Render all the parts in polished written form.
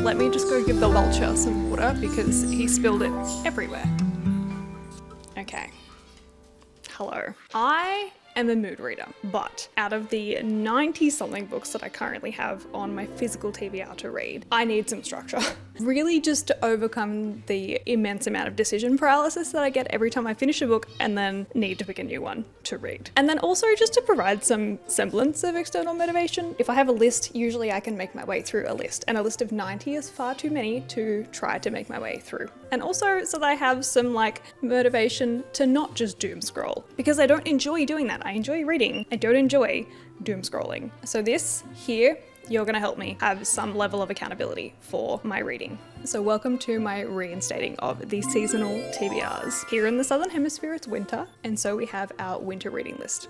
Let me just go give the vulture some water because he spilled it everywhere. Okay. Hello. I am a mood reader, but out of the 90-something books that I currently have on my physical TBR to read, I need some structure. Really just to overcome the immense amount of decision paralysis that I get every time I finish a book and then need to pick a new one to read. And then also just to provide some semblance of external motivation. If I have a list, usually I can make my way through a list, and a list of 90 is far too many to try to make my way through. And also so that I have some motivation to not just doom scroll, because I don't enjoy doing that. I enjoy reading. I don't enjoy doom scrolling. So this here, you're going to help me have some level of accountability for my reading. So welcome to my reinstating of the seasonal TBRs. Here in the Southern Hemisphere, it's winter, and so we have our winter reading list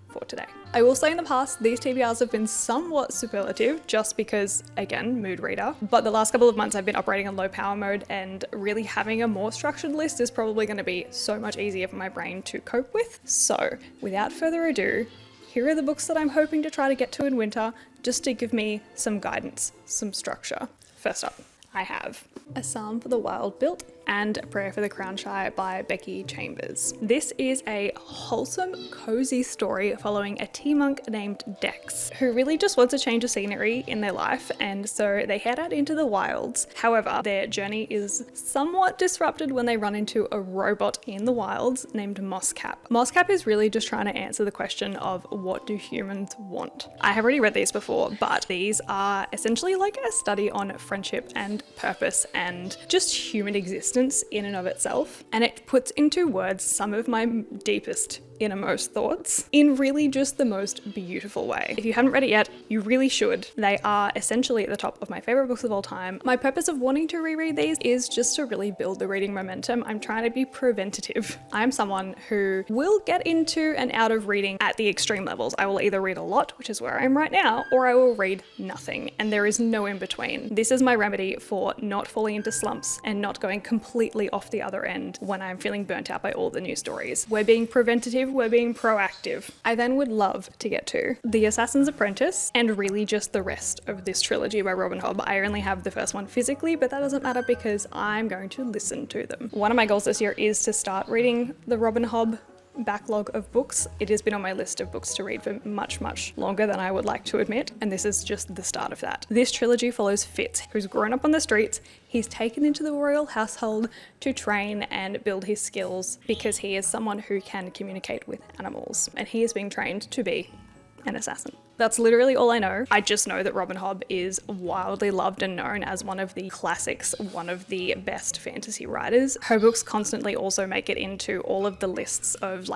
for today. I will say in the past, these TBRs have been somewhat superlative just because, again, mood reader. But the last couple of months I've been operating on low power mode, and really having a more structured list is probably going to be so much easier for my brain to cope with. So without further ado, here are the books that I'm hoping to try to get to in winter, just to give me some guidance, some structure. First up, I have A Psalm for the Wild Built and A Prayer for the Crown Shy by Becky Chambers. This is a wholesome, cozy story following a tea monk named Dex, who really just wants a change of scenery in their life, and so they head out into the wilds. However, their journey is somewhat disrupted when they run into a robot in the wilds named Mosscap. Mosscap is really just trying to answer the question of what do humans want? I have already read these before, but these are essentially like a study on friendship and purpose and just human existence in and of itself, and it puts into words some of my deepest, innermost thoughts in really just the most beautiful way. If you haven't read it yet, you really should. They are essentially at the top of my favorite books of all time. My purpose of wanting to reread these is just to really build the reading momentum. I'm trying to be preventative. I'm someone who will get into and out of reading at the extreme levels. I will either read a lot, which is where I am right now, or I will read nothing, and there is no in between. This is my remedy for not falling into slumps and not going completely off the other end when I'm feeling burnt out by all the new stories. We're being preventative, we're being proactive. I then would love to get to The Assassin's Apprentice and really just the rest of this trilogy by Robin Hobb. I only have the first one physically, but that doesn't matter because I'm going to listen to them. One of my goals this year is to start reading the Robin Hobb backlog of books. It has been on my list of books to read for much longer than I would like to admit, and this is just the start of that. This trilogy follows Fitz, who's grown up on the streets. He's taken into the royal household to train and build his skills because he is someone who can communicate with animals, and he is being trained to be an assassin. That's literally all I know. I just know that Robin Hobb is wildly loved and known as one of the classics, one of the best fantasy writers. Her books constantly also make it into all of the lists of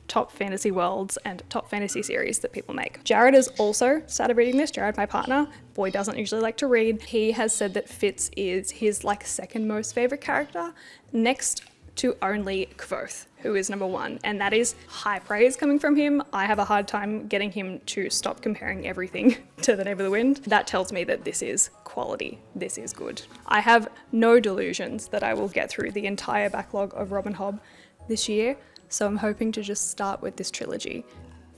top fantasy worlds and top fantasy series that people make. Jared has also started reading this. Jared, my partner, boy doesn't usually like to read. He has said that Fitz is his second most favorite character, next to only Kvothe, who is number one, and that is high praise coming from him. I have a hard time getting him to stop comparing everything to The Name of the Wind. That tells me that this is quality, this is good. I have no delusions that I will get through the entire backlog of Robin Hobb this year, so I'm hoping to just start with this trilogy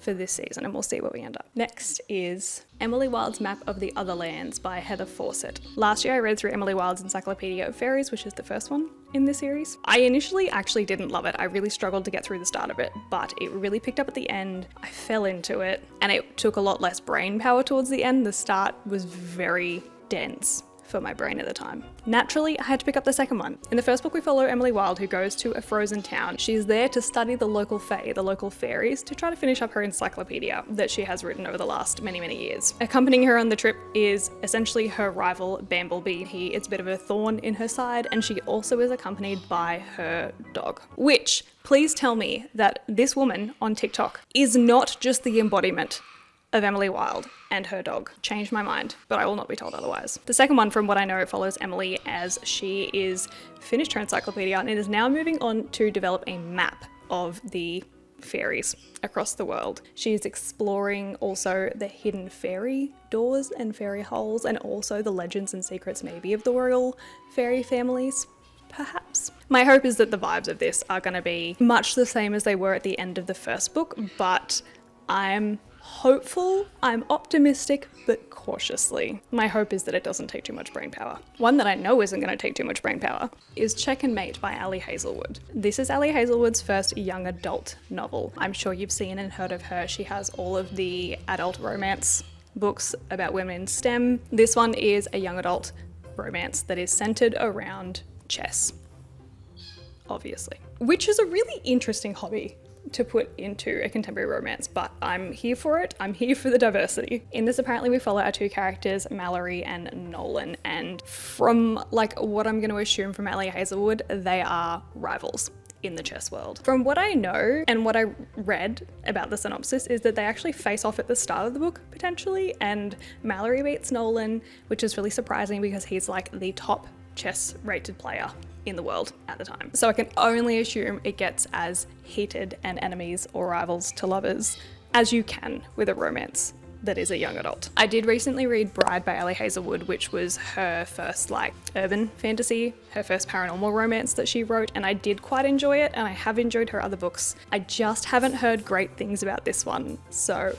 for this season, and we'll see where we end up. Next is Emily Wilde's Map of the Other Lands by Heather Fawcett. Last year I read through Emily Wilde's Encyclopedia of Fairies, which is the first one in this series. I initially actually didn't love it. I really struggled to get through the start of it, but it really picked up at the end. I fell into it, and it took a lot less brain power towards the end. The start was very dense for my brain at the time. Naturally, I had to pick up the second one. In the first book, we follow Emily Wilde, who goes to a frozen town. She's there to study the local fae, the local fairies, to try to finish up her encyclopedia that she has written over the last many years. Accompanying her on the trip is essentially her rival, Bamblebee. He is a bit of a thorn in her side, and she also is accompanied by her dog. Which, please tell me that this woman on TikTok is not just the embodiment of Emily Wilde and her dog. Changed my mind, but I will not be told otherwise. The second one, from what I know, follows Emily as she is finished her encyclopedia and is now moving on to develop a map of the fairies across the world. She is exploring also the hidden fairy doors and fairy holes, and also the legends and secrets maybe of the royal fairy families, perhaps. My hope is that the vibes of this are going to be much the same as they were at the end of the first book, but I'm hopeful. I'm optimistic, but cautiously. My hope is that it doesn't take too much brain power. One that I know isn't going to take too much brain power is Check and Mate by Ali Hazelwood. This is Ali Hazelwood's first young adult novel. I'm sure you've seen and heard of her. She has all of the adult romance books about women in STEM. This one is a young adult romance that is centered around chess, obviously, which is a really interesting hobby to put into a contemporary romance, but I'm here for it. I'm here for the diversity. In this, apparently we follow our two characters, Mallory and Nolan, and from like what I'm going to assume from Ali Hazelwood, they are rivals in the chess world. From what I know and what I read about the synopsis is that they actually face off at the start of the book potentially, and Mallory beats Nolan, which is really surprising because he's like the top chess rated player in the world at the time. So I can only assume it gets as heated and enemies or rivals to lovers as you can with a romance that is a young adult. I did recently read Bride by Ali Hazelwood, which was her first like urban fantasy, her first paranormal romance that she wrote, and I did quite enjoy it, and I have enjoyed her other books. I just haven't heard great things about this one, so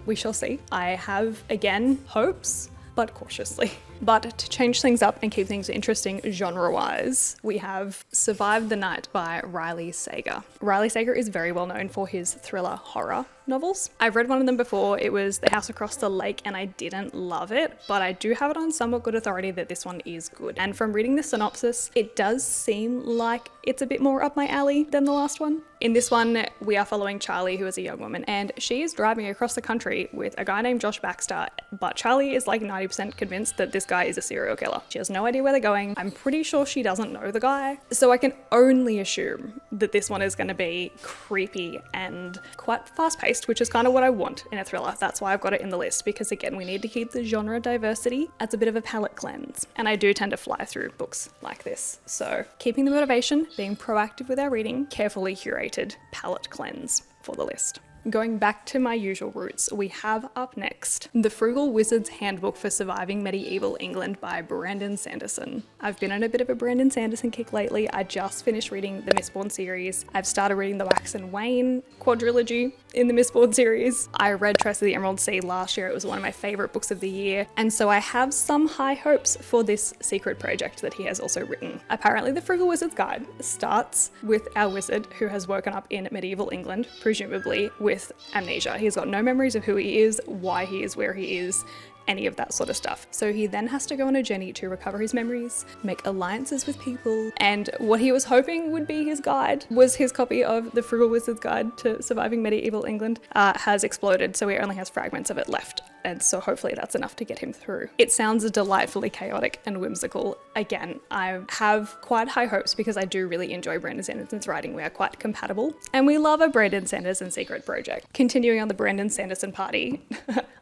we shall see. I have, again, hopes, but cautiously. But to change things up and keep things interesting genre-wise, we have Survive the Night by Riley Sager. Riley Sager is very well known for his thriller horror novels. I've read one of them before. It was The House Across the Lake, and I didn't love it, but I do have it on somewhat good authority that this one is good. And from reading the synopsis, it does seem like it's a bit more up my alley than the last one. In this one, we are following Charlie, who is a young woman, and she is driving across the country with a guy named Josh Baxter, but Charlie is like 90% convinced that this guy is a serial killer. She has no idea where they're going. I'm pretty sure she doesn't know the guy. So I can only assume that this one is going to be creepy and quite fast-paced, which is kind of what I want in a thriller. That's why I've got it in the list, because again, we need to keep the genre diversity as a bit of a palette cleanse. And I do tend to fly through books like this. So keeping the motivation, being proactive with our reading, carefully curated palette cleanse for the list. Going back to my usual roots, we have up next The Frugal Wizard's Handbook for Surviving Medieval England by Brandon Sanderson. I've been on a bit of a Brandon Sanderson kick lately. I just finished reading the Mistborn series. I've started reading the Wax and Wayne quadrilogy in the Mistborn series. I read Tress of the Emerald Sea last year. It was one of my favorite books of the year. And so I have some high hopes for this secret project that he has also written. Apparently the Frugal Wizard's Guide starts with our wizard who has woken up in medieval England, presumably with amnesia. He's got no memories of who he is, why he is where he is, any of that sort of stuff. So he then has to go on a journey to recover his memories, make alliances with people, and what he was hoping would be his guide was his copy of The Frugal Wizard's Guide to Surviving Medieval England has exploded, so he only has fragments of it left. And so hopefully that's enough to get him through. It sounds delightfully chaotic and whimsical. Again, I have quite high hopes because I do really enjoy Brandon Sanderson's writing. We are quite compatible and we love a Brandon Sanderson secret project. Continuing on the Brandon Sanderson party,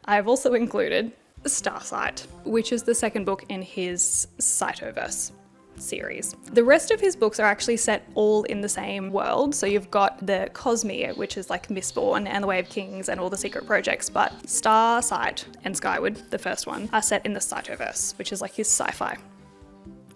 I've also included Starsight, which is the second book in his Cytoverse series. The rest of his books are actually set all in the same world. So you've got the Cosmere, which is like Mistborn and the Way of Kings and all the secret projects, but Starsight and Skyward, the first one, are set in the Cytoverse, which is like his sci-fi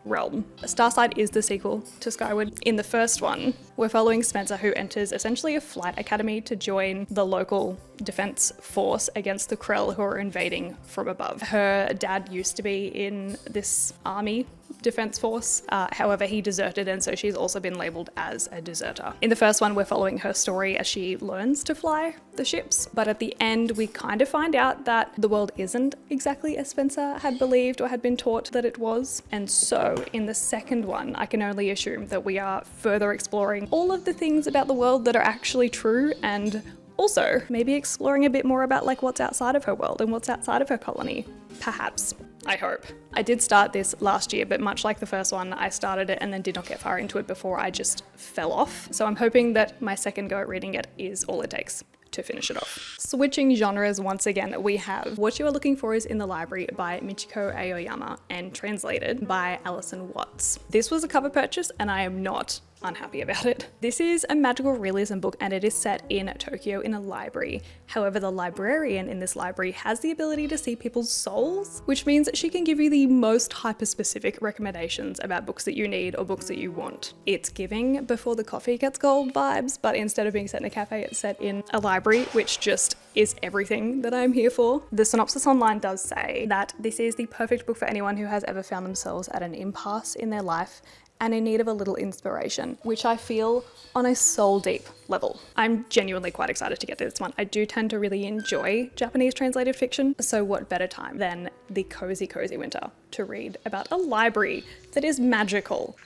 realm. Starsight is the sequel to Skyward. In the first one, we're following Spencer, who enters essentially a flight academy to join the local defense force against the Krell, who are invading from above. Her dad used to be in this army defense force, however he deserted, and so she's also been labeled as a deserter. In the first one, we're following her story as she learns to fly the ships, but at the end we kind of find out that the world isn't exactly as Spencer had believed or had been taught that it was. And so in the second one, I can only assume that we are further exploring all of the things about the world that are actually true, and also maybe exploring a bit more about like what's outside of her world and what's outside of her colony. Perhaps. I hope. I did start this last year, but much like the first one, I started it and then did not get far into it before I just fell off. So I'm hoping that my second go at reading it is all it takes to finish it off. Switching genres once again, we have What You Are Looking For Is in the Library by Michiko Aoyama and translated by Alison Watts. This was a cover purchase and I am not unhappy about it. This is a magical realism book and it is set in Tokyo in a library. However, the librarian in this library has the ability to see people's souls, which means that she can give you the most hyper-specific recommendations about books that you need or books that you want. It's giving Before the Coffee Gets Cold vibes, but instead of being set in a cafe, it's set in a library, which just is everything that I'm here for. The synopsis online does say that this is the perfect book for anyone who has ever found themselves at an impasse in their life and in need of a little inspiration, which I feel on a soul deep level. I'm genuinely quite excited to get this one. I do tend to really enjoy Japanese translated fiction, so what better time than the cozy winter to read about a library that is magical.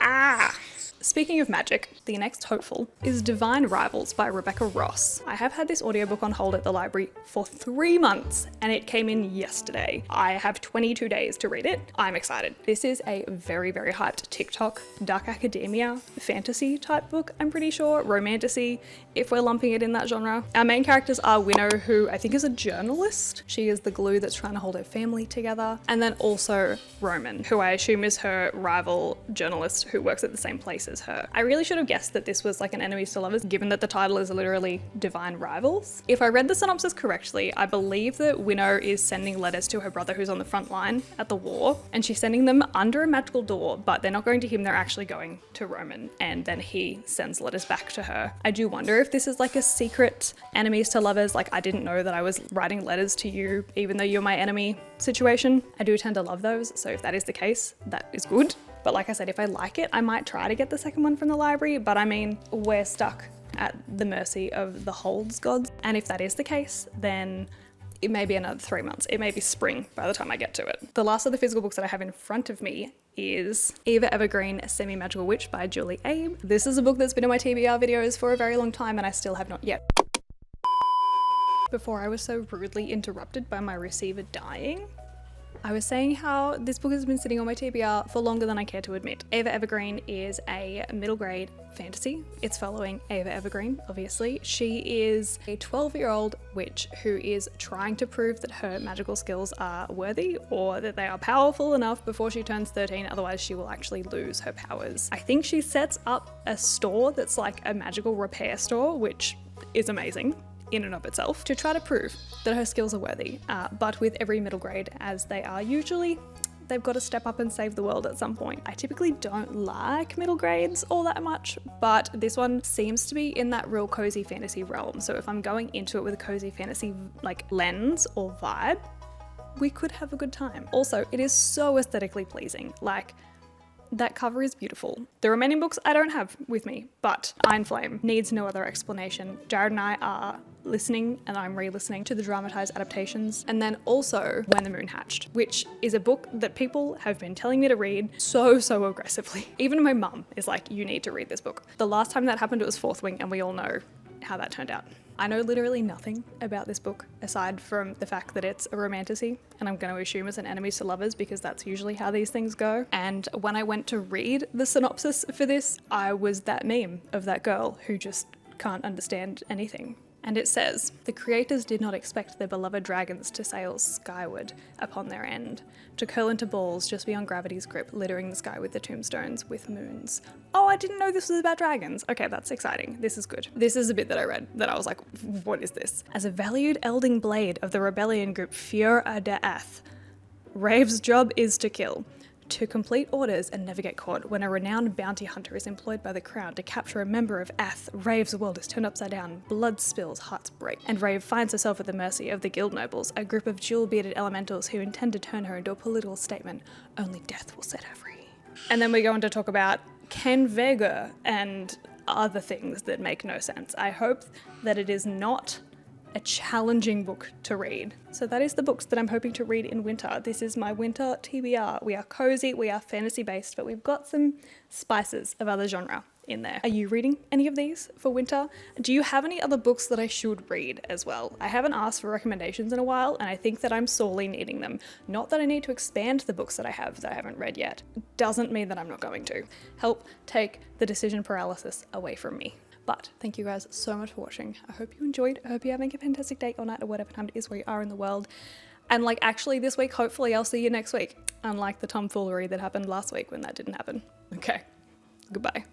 Speaking of magic, the next hopeful is Divine Rivals by Rebecca Ross. I have had this audiobook on hold at the library for 3 months and it came in yesterday. I have 22 days to read it. I'm excited. This is a very, very hyped TikTok, dark academia, fantasy type book, I'm pretty sure, romantasy, if we're lumping it in that genre. Our main characters are Winnow, who I think is a journalist. She is the glue that's trying to hold her family together. And then also Roman, who I assume is her rival journalist who works at the same place as her. I really should have guessed that this was like an enemies to lovers, given that the title is literally Divine Rivals. If I read the synopsis correctly, I believe that Winnow is sending letters to her brother who's on the front line at the war, and she's sending them under a magical door, but they're not going to him, they're actually going to Roman, and then he sends letters back to her. I do wonder if this is like a secret enemies to lovers, like I didn't know that I was writing letters to you even though you're my enemy situation. I do tend to love those, so if that is the case, that is good. But like I said, if I like it, I might try to get the second one from the library, but I mean, we're stuck at the mercy of the holds gods. And if that is the case, then it may be another 3 months. It may be spring by the time I get to it. The last of the physical books that I have in front of me is Eva Evergreen, Semi-Magical Witch by Julie Abe. This is a book that's been in my TBR videos for a very long time and I still have not yet. Before I was so rudely interrupted by my receiver dying, I was saying how this book has been sitting on my TBR for longer than I care to admit. Ava Evergreen is a middle grade fantasy. It's following Ava Evergreen, obviously. She is a 12-year-old witch who is trying to prove that her magical skills are worthy or that they are powerful enough before she turns 13, otherwise she will actually lose her powers. I think she sets up a store that's like a magical repair store, which is amazing in and of itself, to try to prove that her skills are worthy. But with every middle grade, as they are usually, they've got to step up and save the world at some point. I typically don't like middle grades all that much, but this one seems to be in that real cozy fantasy realm. So if I'm going into it with a cozy fantasy like lens or vibe, we could have a good time. Also, it is so aesthetically pleasing. Like, that cover is beautiful. The remaining books I don't have with me, but Iron Flame needs no other explanation. Jared and I are listening, and I'm re-listening to the dramatized adaptations, and then also When the Moon Hatched, which is a book that people have been telling me to read so aggressively. Even my mum is like, you need to read this book. The last time that happened, it was Fourth Wing, and we all know how that turned out. I know literally nothing about this book aside from the fact that it's a romantasy, and I'm going to assume it's an enemies to lovers because that's usually how these things go. And when I went to read the synopsis for this, I was that meme of that girl who just can't understand anything. And it says, the creators did not expect their beloved dragons to sail skyward upon their end, to curl into balls just beyond gravity's grip, littering the sky with the tombstones with moons. Oh, I didn't know this was about dragons. Okay, that's exciting. This is good. This is a bit that I read that I was like, what is this? As a valued elding blade of the rebellion group Fjör Da'ath, Rave's job is to kill, to complete orders and never get caught. When a renowned bounty hunter is employed by the crown to capture a member of Ath, Rave's world is turned upside down, blood spills, hearts break, and Rave finds herself at the mercy of the guild nobles, a group of jewel-bearded elementals who intend to turn her into a political statement. Only death will set her free. And then we go on to talk about Ken Vega and other things that make no sense. I hope that it is not a challenging book to read. So that is the books that I'm hoping to read in winter. This is my winter TBR. We are cozy, we are fantasy based, but we've got some spices of other genre in there. Are you reading any of these for winter? Do you have any other books that I should read as well? I haven't asked for recommendations in a while, and I think that I'm sorely needing them. Not that I need to expand the books that I have that I haven't read yet. Doesn't mean that I'm not going to. Help take the decision paralysis away from me. But thank you guys so much for watching. I hope you enjoyed. I hope you're having a fantastic day or night or whatever time it is where you are in the world. And like actually this week, hopefully I'll see you next week. Unlike the tomfoolery that happened last week when that didn't happen. Okay, goodbye.